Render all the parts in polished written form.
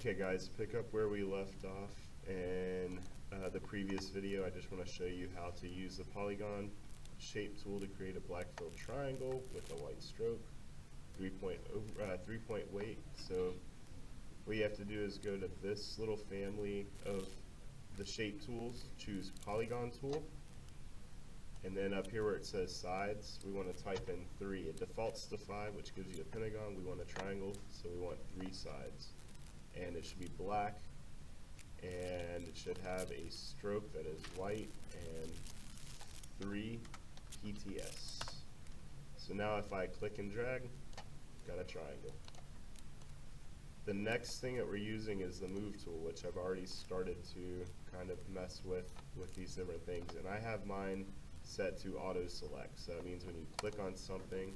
Okay guys, pick up where we left off in the previous video. I just want to show you how to use the polygon shape tool to create a black filled triangle with a white stroke, 3-point weight. So what you have to do is go to this little family of the shape tools, choose polygon tool, and then up here where it says sides, we want to type in 3. It defaults to 5, which gives you a pentagon. We want a triangle, so we want 3 sides. And it should be black, and it should have a stroke that is white, and 3 PTS. So now if I click and drag, got a triangle. The next thing that we're using is the move tool, which I've already started to kind of mess with these different things, and I have mine set to auto select. So that means when you click on something,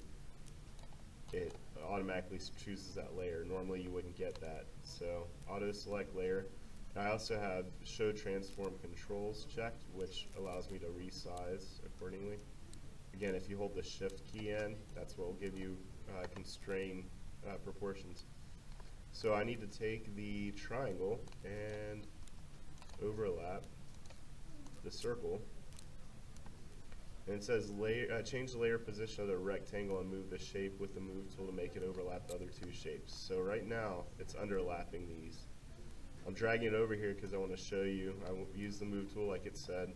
it automatically chooses that layer. Normally you wouldn't get that. So auto select layer. And I also have show transform controls checked, which allows me to resize accordingly. Again, if you hold the shift key in, that's what will give you constrain proportions. So I need to take the triangle and overlap the circle. And it says change the layer position of the rectangle and move the shape with the move tool to make it overlap the other 2 shapes. So right now it's underlapping these. I'm dragging it over here because I want to show you. I will use the move tool like it said,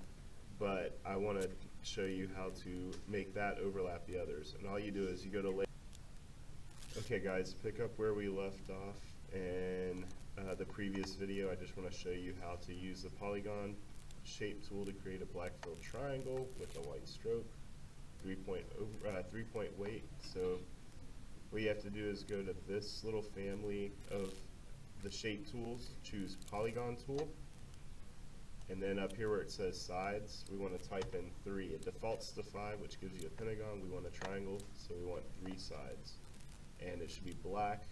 but I want to show you how to make that overlap the others. And all you do is you go to layer. Okay guys, pick up where we left off in the previous video. I just want to show you how to use the polygon shape tool to create a black filled triangle with a white stroke, 3-point weight. So what you have to do is go to this little family of the shape tools, choose polygon tool, and then up here where it says sides, we want to type in 3. It defaults to 5, which gives you a pentagon. We want a triangle, so we want 3 sides. And it should be black,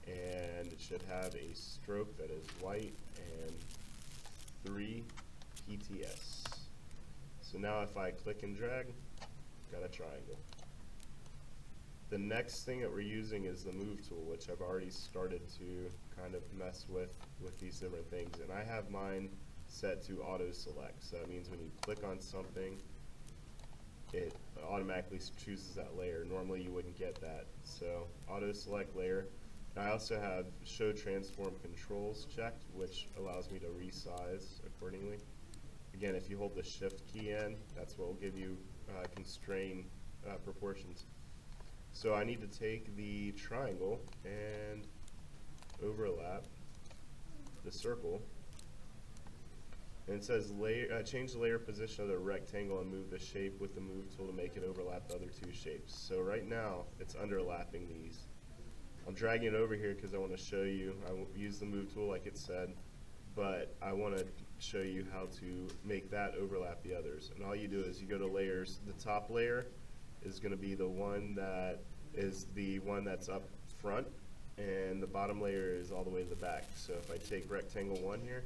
and it should have a stroke that is white, and 3 PTS. So now if I click and drag, got a triangle. The next thing that we're using is the move tool, which I've already started to kind of mess with these different things, and I have mine set to auto select. So that means when you click on something, it automatically chooses that layer. Normally you wouldn't get that. So auto select layer. And I also have show transform controls checked, which allows me to resize accordingly. Again, if you hold the shift key in, that's what will give you constrain proportions. So I need to take the triangle and overlap the circle. And it says change the layer position of the rectangle and move the shape with the move tool to make it overlap the other 2 shapes. So right now it's underlapping these. I'm dragging it over here because I want to show you. I will use the move tool like it said, but I want to show you how to make that overlap the others. And all you do is you go to layers. The top layer is going to be the one that is the one that's up front, and the bottom layer is all the way to the back. So if I take rectangle 1 here,